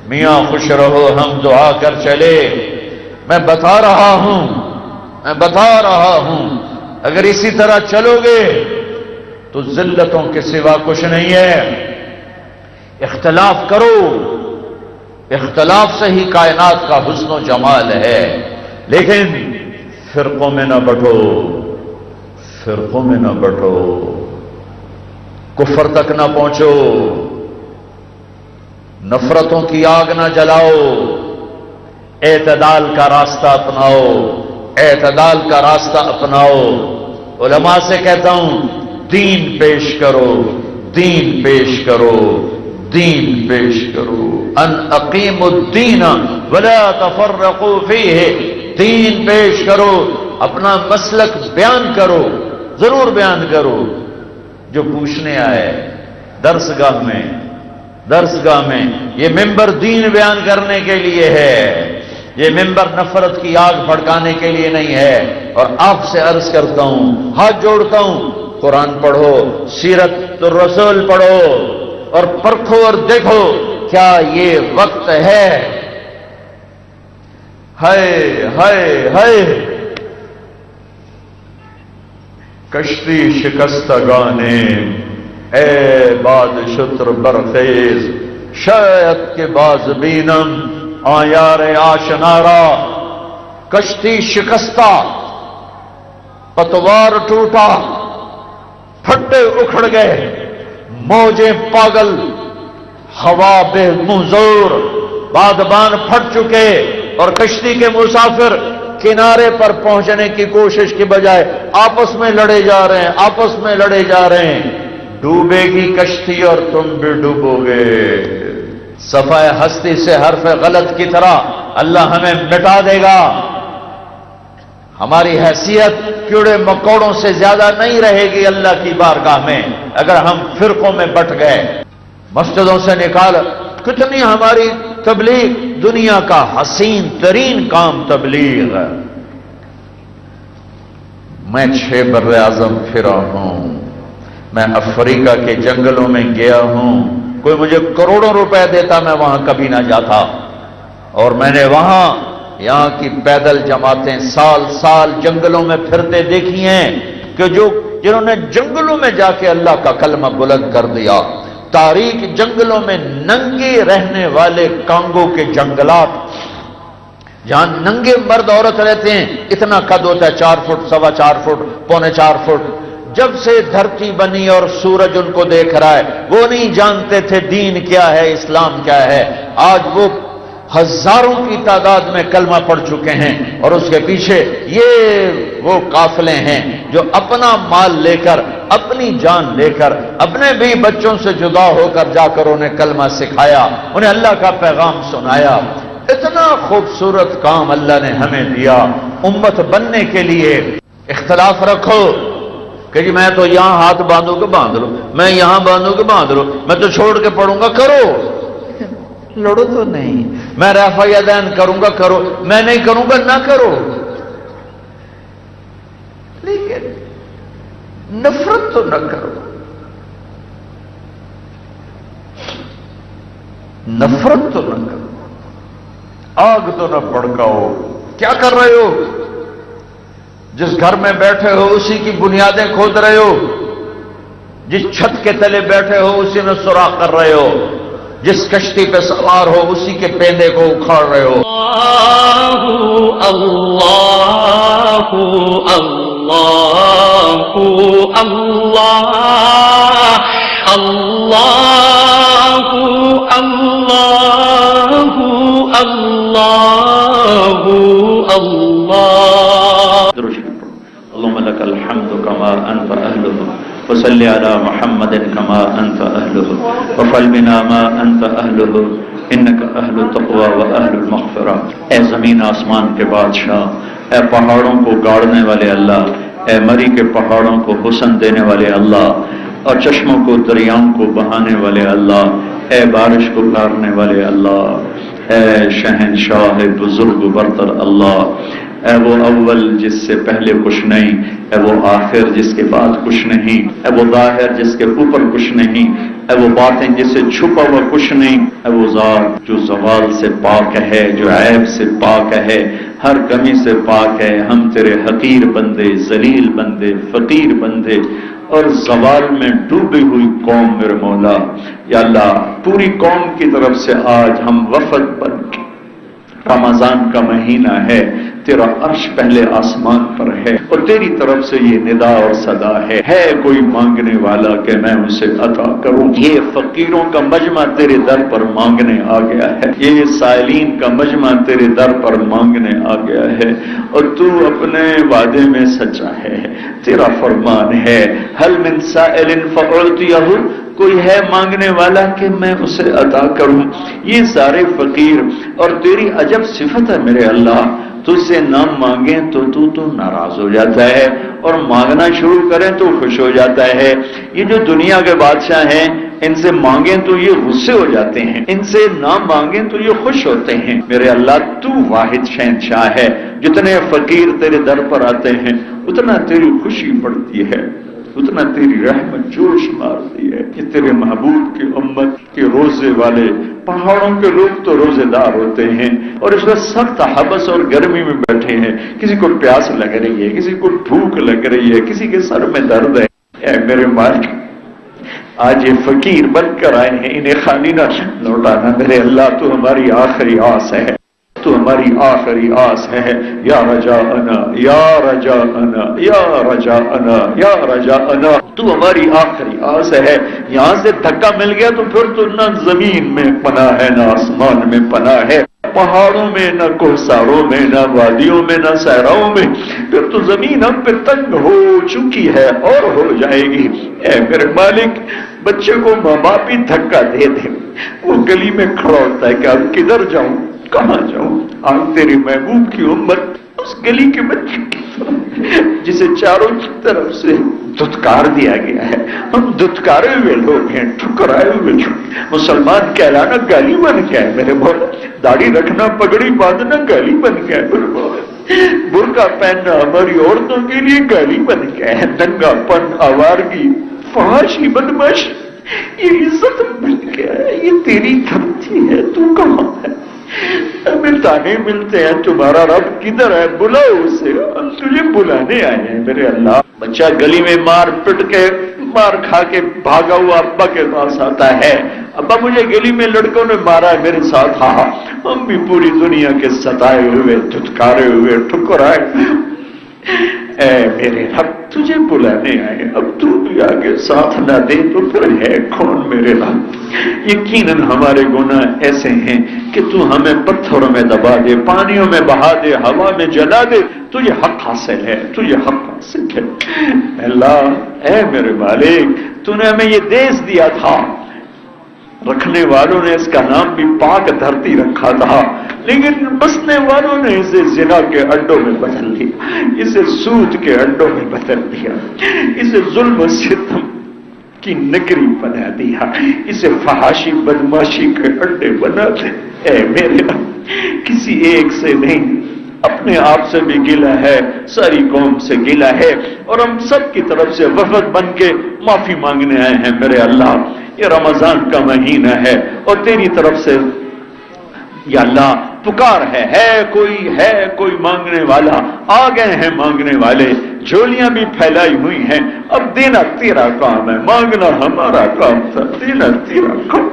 Speaker 2: میاں خوش رہو ہم دعا کر چلے۔ میں بتا رہا ہوں اگر اسی طرح چلو گے تو ذلتوں کے سوا کچھ نہیں ہے۔ اختلاف کرو، اختلاف سے ہی کائنات کا حسن و جمال ہے، لیکن فرقوں میں نہ بٹو، فرقوں میں نہ بٹو، کفر تک نہ پہنچو، نفرتوں کی آگ نہ جلاؤ، اعتدال کا راستہ اپناؤ، اعتدال کا راستہ اپناؤ۔ علماء سے کہتا ہوں دین پیش کرو، دین پیش کرو، دین پیش کرو۔ ان اقیموا الدین ولا تفرقوا فیہ، دین پیش کرو، اپنا مسلک بیان کرو، ضرور بیان کرو۔ جو پوچھنے آئے درسگاہ میں یہ ممبر دین بیان کرنے کے لیے ہے، یہ ممبر نفرت کی آگ بھڑکانے کے لیے نہیں ہے۔ اور آپ سے عرض کرتا ہوں، ہاتھ جوڑتا ہوں، قرآن پڑھو، سیرت الرسول پڑھو اور پرکھو اور دیکھو کیا یہ وقت ہے۔ ہائے ہائے ہائے، کشتی شکستگانے اے باد شتر برخیز، شاید کے باز بینم آیار آشنارا۔ کشتی شکستہ، پتوار ٹوٹا، پھٹے اکھڑ گئے، موجیں پاگل، ہوا بے منظور، بادبان پھٹ چکے، اور کشتی کے مسافر کنارے پر پہنچنے کی کوشش کی بجائے آپس میں لڑے جا رہے ہیں، آپس میں لڑے جا رہے ہیں۔ ڈوبے گی کشتی اور تم بھی ڈوبو گے۔ صفحہ ہستی سے حرف غلط کی طرح اللہ ہمیں مٹا دے گا۔ ہماری حیثیت کیڑے مکوڑوں سے زیادہ نہیں رہے گی اللہ کی بارگاہ میں اگر ہم فرقوں میں بٹ گئے۔ مسجدوں سے نکال، کتنی ہماری تبلیغ، دنیا کا حسین ترین کام تبلیغ ہے۔ میں 6 بر اعظم پھرا ہوں، میں افریقہ کے جنگلوں میں گیا ہوں، کوئی مجھے کروڑوں روپے دیتا میں وہاں کبھی نہ جاتا، اور میں نے وہاں یہاں کی پیدل جماعتیں سال سال جنگلوں میں پھرتے دیکھی ہیں کہ جنہوں نے جنگلوں میں جا کے اللہ کا کلمہ بلند کر دیا۔ تاریک جنگلوں میں ننگے رہنے والے کانگو کے جنگلات جہاں ننگے مرد عورت رہتے ہیں، اتنا قد ہوتا ہے 4 فٹ، 4.25 فٹ، 3.25 فٹ. جب سے دھرتی بنی اور سورج ان کو دیکھ رہا ہے، وہ نہیں جانتے تھے دین کیا ہے، اسلام کیا ہے. آج وہ ہزاروں کی تعداد میں کلمہ پڑھ چکے ہیں، اور اس کے پیچھے یہ وہ قافلے ہیں جو اپنا مال لے کر، اپنی جان لے کر، اپنے بھی بچوں سے جدا ہو کر جا کر انہیں کلمہ سکھایا، انہیں اللہ کا پیغام سنایا. اتنا خوبصورت کام اللہ نے ہمیں دیا امت بننے کے لیے. اختلاف رکھو کہ جی میں تو یہاں ہاتھ باندھوں گا باندھ لو، میں یہاں باندھوں گا باندھ لو، میں تو چھوڑ کے پڑھوں گا، کرو، لڑو تو نہیں. میں رفع یدین کروں گا، کرو، میں نہیں کروں گا، نہ کرو. لیکن نفرت تو نہ کرو، نفرت تو نہ کرو، آگ تو نہ بھڑکاؤ. کیا کر رہے ہو؟ جس گھر میں بیٹھے ہو اسی کی بنیادیں کھود رہے ہو، جس چھت کے تلے بیٹھے ہو اسی میں سوراخ کر رہے ہو، جس کشتی پہ سوار ہو اسی کے پیندے کو اکھاڑ رہے ہو.
Speaker 1: اللہ اللہ اللہ اللہ اللہ اللہ اللہ.
Speaker 2: اللهم لك الحمد كما أنت أهله وصل على محمد كما أنت أهله وفعل بنا ما أنت أهله إنك أهل التقوى وأهل المغفرة. اے زمین آسمان کے بادشاہ، اے پہاڑوں کو گاڑنے والے اللہ، اے مری کے پہاڑوں کو حسن دینے والے اللہ، اور چشموں کو دریاؤں کو بہانے والے اللہ، اے بارش کو اتارنے والے اللہ، اے شہنشاہ بزرگ برتر اللہ، اے وہ اول جس سے پہلے کچھ نہیں، اے وہ آخر جس کے بعد کچھ نہیں، اے وہ ظاہر جس کے اوپر کچھ نہیں، اے وہ باطن جس سے چھپا ہوا کچھ نہیں، اے وہ ذات جو زوال سے پاک ہے، جو عیب سے پاک ہے، ہر کمی سے پاک ہے. ہم تیرے حقیر بندے، ذلیل بندے، فقیر بندے اور زوال میں ڈوبی ہوئی قوم میرے مولا. یا اللہ پوری قوم کی طرف سے آج ہم وفد بن کے، رمضان کا مہینہ ہے، تیرا عرش پہلے آسمان پر ہے اور تیری طرف سے یہ ندا اور صدا ہے کوئی مانگنے والا کہ میں اسے عطا کروں. یہ فقیروں کا مجمع تیرے در پر مانگنے آ گیا ہے، یہ سائلین کا مجمع تیرے در پر مانگنے آ گیا ہے، اور تو اپنے وعدے میں سچا ہے. تیرا فرمان ہے هل من سائل فأعطيه، کوئی ہے مانگنے والا کہ میں اسے عطا کروں. یہ سارے فقیر، اور تیری عجب صفت ہے میرے اللہ، تجھ سے نہ مانگیں تو تو ناراض ہو جاتا ہے، اور مانگنا شروع کریں تو خوش ہو جاتا ہے. یہ جو دنیا کے بادشاہ ہیں، ان سے مانگیں تو یہ غصے ہو جاتے ہیں، ان سے نہ مانگیں تو یہ خوش ہوتے ہیں. میرے اللہ تو واحد شہنشاہ ہے، جتنے فقیر تیرے در پر آتے ہیں اتنا تیری خوشی بڑھتی ہے، اتنا تیری رحمت جوش مارتی ہے. کہ تیرے محبوب کی امت کے روزے والے پہاڑوں کے لوگ تو روزے دار ہوتے ہیں، اور اس وقت سخت حبس اور گرمی میں بیٹھے ہیں، کسی کو پیاس لگ رہی ہے، کسی کو بھوک لگ رہی ہے، کسی کے سر میں درد ہے. اے میرے مالک آج یہ فقیر بن کر آئے ہیں، انہیں خالی نہ لوٹانا میرے اللہ. تو ہماری آخری آس ہے، تو ہماری آخری آس ہے. یا رجاءنا یا رجاءنا یا رجاءنا یا رجاءنا، تو ہماری آخری آس ہے. یہاں سے دھکا مل گیا تو پھر تو نہ زمین میں پناہ ہے نہ آسمان میں پناہ ہے، پہاڑوں میں نہ کوہساروں میں نہ وادیوں میں نہ صحراؤں میں. پھر تو زمین ہم پہ تنگ ہو چکی ہے اور ہو جائے گی. اے میرے مالک بچے کو ماں باپ ہی دھکا دے دے، وہ گلی میں کھڑا ہوتا ہے کہ اب کدھر جاؤں کہاں جاؤں. آج تیری محبوب کی امت اس گلی کے بچے جسے چاروں طرف سے دھتکار دیا گیا ہے، ہم دھتکارے ہوئے لوگ ہیں، ٹھکرائے ہوئے لوگ. مسلمان کہلانا گالی بن گیا ہے میرے مولا، داڑھی رکھنا پگڑی باندھنا گالی بن گیا ہے میرے مولا، برقع پہننا ہماری عورتوں کے لیے گالی بن گیا ہے. ننگا پن، آوارگی، فحاشی، بدمعاشی یہ عزت بن گیا ہے. یہ تیری دھرتی ہے، تو کہاں ہے؟ ہمیں تانے ملتے ہیں تمہارا رب کدھر ہے، بلاؤ اسے، ہم تجھے بلانے آئے ہیں میرے اللہ. بچہ گلی میں مار پٹ کے مار کھا کے بھاگا ہوا ابا کے پاس آتا ہے،
Speaker 3: ابا مجھے گلی میں لڑکوں نے مارا ہے، میرے ساتھ ہاں ہم بھی پوری دنیا کے ستائے ہوئے، دھتکارے ہوئے، ٹھکرائے، اے میرے رب تجھے بلانے آئے، اب تو بھی آگے ساتھ نہ دے تو پھر ہے کون میرے رب؟ یقیناً ہمارے گناہ ایسے ہیں کہ تو ہمیں پتھروں میں دبا دے، پانیوں میں بہا دے، ہوا میں جلا دے، تجھے حق حاصل ہے، تجھے حق حاصل ہے۔ اللہ اے میرے مالک، تو نے ہمیں یہ دیس دیا تھا، رکھنے والوں نے اس کا نام بھی پاک دھرتی رکھا تھا، لیکن بسنے والوں نے اسے زنا کے اڈوں میں بدل دیا، اسے سود کے اڈوں میں بدل دیا، اسے ظلم و ستم کی نگری بنا دیا، اسے فحاشی بدماشی کے اڈے بنا دے۔ اے میرے رب، کسی ایک سے نہیں، اپنے آپ سے بھی گلہ ہے، ساری قوم سے گلہ ہے، اور ہم سب کی طرف سے وفد بن کے معافی مانگنے آئے ہیں میرے اللہ۔ یہ رمضان کا مہینہ ہے اور تیری طرف سے یا اللہ پکار ہے کوئی مانگنے والا، آ گئے ہیں مانگنے والے، جھولیاں بھی پھیلائی ہوئی ہیں، اب دینا تیرا کام ہے، مانگنا ہمارا کام تھا، دینا تیرا کام۔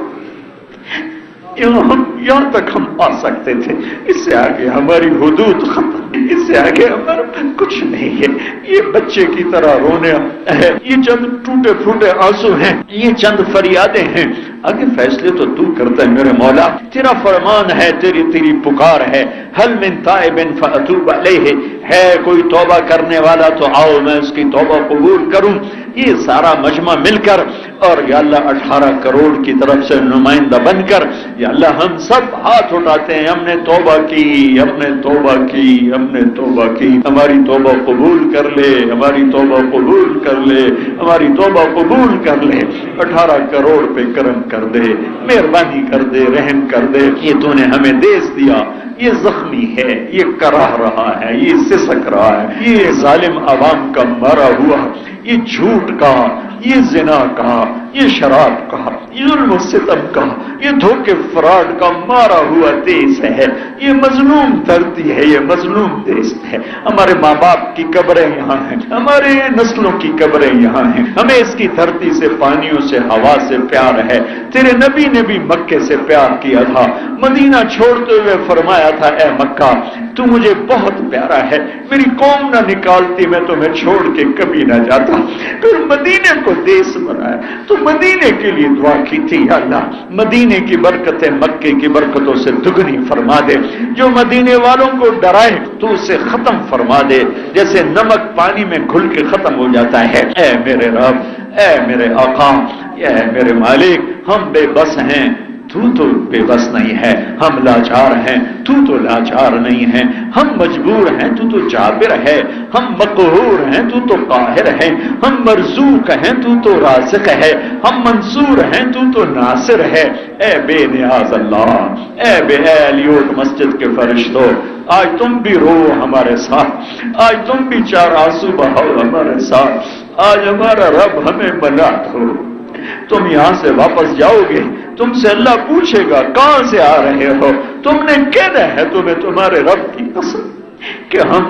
Speaker 3: یہاں تک ہم آ سکتے تھے، اس سے آگے ہماری حدود ختم، اس سے آگے ہمارا کچھ نہیں ہے۔ یہ بچے کی طرح رونے ہے، یہ چند ٹوٹے پھوٹے آنسو ہیں، یہ چند فریادیں ہیں، آگے فیصلے تو تو کرتا ہے میرے مولا، تیرا فرمان ہے، تیری پکار ہے، حل من تائب فاتوب علیہ، ہے کوئی توبہ کرنے والا تو آؤ میں اس کی توبہ قبول کروں۔ یہ سارا مجمع مل کر اور یا اللہ 18 کروڑ کی طرف سے نمائندہ بن کر یا اللہ ہم سب ہاتھ اٹھاتے ہیں، ہم نے توبہ کی، ہم نے توبہ کی، ہم نے توبہ کی، ہماری توبہ قبول کر لے، ہماری توبہ قبول کر لے، ہماری توبہ قبول کر لے، 18 کروڑ پہ کرم کر دے، مہربانی کر دے، رحم کر دے۔ یہ تو نے ہمیں دیس دیا، یہ زخمی ہے، یہ کراہ رہا ہے، یہ سسک رہا ہے، یہ ظالم عوام کا مارا ہوا، یہ جھوٹ کا، یہ زنا کا، یہ شراب کا، یہ ظلم و ستم کا، یہ دھوکے فراڈ کا مارا ہوا دیس ہے، یہ مظلوم دھرتی ہے، یہ مظلوم دیس ہے۔ ہمارے ماں باپ کی قبریں یہاں ہیں، ہمارے نسلوں کی قبریں یہاں ہیں، ہمیں اس کی دھرتی سے، پانیوں سے، ہوا سے پیار ہے۔ تیرے نبی نے بھی مکے سے پیار کیا تھا، مدینہ چھوڑتے ہوئے فرمایا تھا اے مکہ تو مجھے بہت پیارا ہے، میری قوم نہ نکالتی میں تمہیں چھوڑ کے کبھی نہ جاتا، پھر مدینے کو دیس بنایا تو مدینے کے لیے دعا کی تھی یا اللہ مدینے کی برکتیں مکے کی برکتوں سے دگنی فرما دے، جو مدینے والوں کو ڈرائے تو اسے ختم فرما دے، جیسے نمک پانی میں گھل کے ختم ہو جاتا ہے۔ اے میرے رب، اے میرے آقا، اے میرے مالک، ہم بے بس ہیں، تو بے بس نہیں ہے، ہم لاچار ہیں، تو لاچار نہیں ہے، ہم مجبور ہیں، تو جابر ہے، ہم مقہور ہیں، تو قاہر ہے، ہم مرزوق ہیں، تو رازق ہے، ہم منصور ہیں، تو ناصر ہے۔ اے بے نیاز اللہ، اے لیوٹ مسجد کے فرشتوں، آج تم بھی رو ہمارے ساتھ، آج تم بھی 4 آنسو بہاؤ ہمارے ساتھ، آج ہمارا رب ہمیں بنا دو۔ تم یہاں سے واپس جاؤ گے، تم سے اللہ پوچھے گا کہاں سے آ رہے ہو، تم نے کہنا ہے تمہیں تمہارے رب کی قسم کہ ہم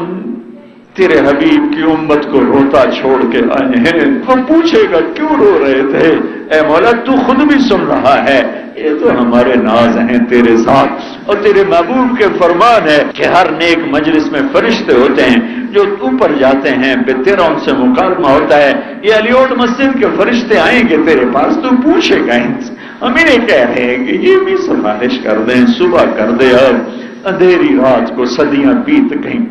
Speaker 3: تیرے حبیب کی امت کو روتا چھوڑ کے آئے ہیں۔ وہ پوچھے گا کیوں رو رہے تھے؟ اے مولا تو خود بھی سن رہا ہے، یہ تو ہمارے ناز ہیں تیرے ساتھ، اور تیرے محبوب کے فرمان ہے کہ ہر نیک مجلس میں فرشتے ہوتے ہیں جو اوپر جاتے ہیں، پھر تیرا ان سے مکالمہ ہوتا ہے۔ یہ علیوٹ مسجد کے فرشتے آئیں گے تیرے پاس، تو پوچھے گا ان سے، ہم انہیں کہہ رہے ہیں کہ یہ بھی سفارش کر دیں، صبح کر دے، اب اندھیری رات کو صدیاں بیت گئیں،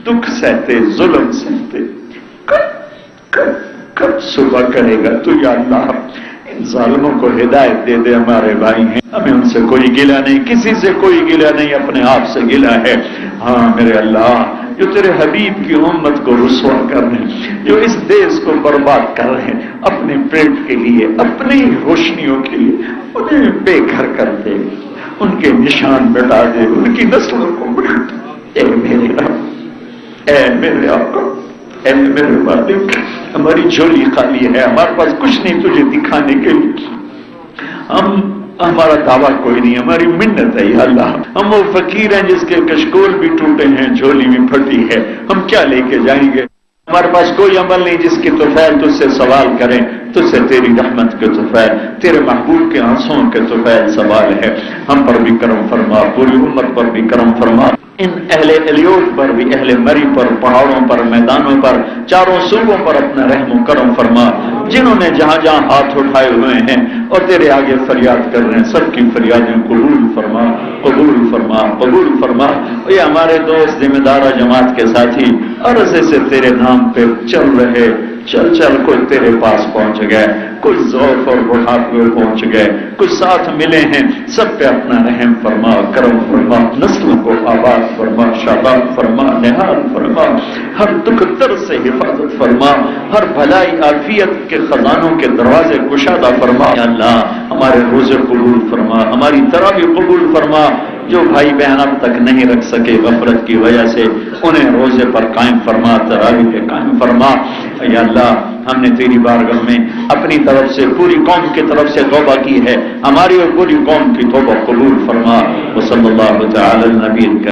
Speaker 3: دکھ سہتے، ظلم سہتے، کب صبح کرے گا تو یا اللہ ان ظالموں کو ہدایت دے دے، ہمارے بھائی ہیں، ہمیں ان سے کوئی گلہ نہیں، کسی سے کوئی گلہ نہیں، اپنے آپ سے گلہ ہے۔ ہاں میرے اللہ، جو تیرے حبیب کی امت کو رسوا کر رہے ہیں، جو اس دیس کو برباد کر رہے ہیں اپنے پیٹ کے لیے، اپنی روشنیوں کے لیے، انہیں بے گھر کر دے، ان کے نشان مٹا دے، ان کی نسلوں کو مٹا دے۔ اے میرے رب، اے میرے آقا، اے میرے مالک، ہماری جھولی خالی ہے، ہمارے پاس کچھ نہیں تجھے دکھانے کے لیے، ہمارا دعویٰ کوئی نہیں، ہماری منت ہے یا اللہ، ہم وہ فقیر ہیں جس کے کشکول بھی ٹوٹے ہیں، جھولی بھی پھٹی ہے، ہم کیا لے کے جائیں گے؟ ہمارے پاس کوئی عمل نہیں جس کی طفیل تجھ سے سوال کریں، تجھ سے تیری رحمت کے طفیل، تیرے محبوب کے آنسوؤں کے طفیل سوال ہے۔ ہم پر بھی کرم فرما، پوری امت پر بھی کرم فرما، ان اہل الیوب پر بھی، اہل مری پر، پہاڑوں پر، میدانوں پر، چاروں صوبوں پر اپنا رحم و کرم فرما۔ جنہوں نے جہاں جہاں ہاتھ اٹھائے ہوئے ہیں اور تیرے آگے فریاد کر رہے ہیں، سب کی فریادیں قبول فرما، قبول فرما، قبول فرما۔ یہ ہمارے دوست ذمہ دارہ جماعت کے ساتھی عرصے سے تیرے نام پہ چل رہے، چل چل کوئی تیرے پاس پہنچ گئے، کچھ ضعف اور بڑھاپے میں پہنچ گئے، کچھ ساتھ ملے ہیں، سب پہ اپنا رحم فرما، کرم فرما، نسلوں کو آباد فرما، شاداب فرما، نہال فرما، ہر دکھ درد سے حفاظت فرما، ہر بھلائی عافیت کے خزانوں کے دروازے کشادہ فرما۔ یا اللہ ہمارے روزے قبول فرما، ہماری تراویح قبول فرما۔ جو بھائی بہن اب تک نہیں رکھ سکے غفلت کی وجہ سے، انہیں روزے پر قائم فرما، تراویح پہ قائم فرما۔ یا اللہ ہم نے تیری بارگاہ میں اپنی طرف سے، پوری قوم کی طرف سے توبہ کی ہے، ہماری اور پوری قوم کی توبہ قبول فرما۔ وصلی اللہ تعالی علی نبی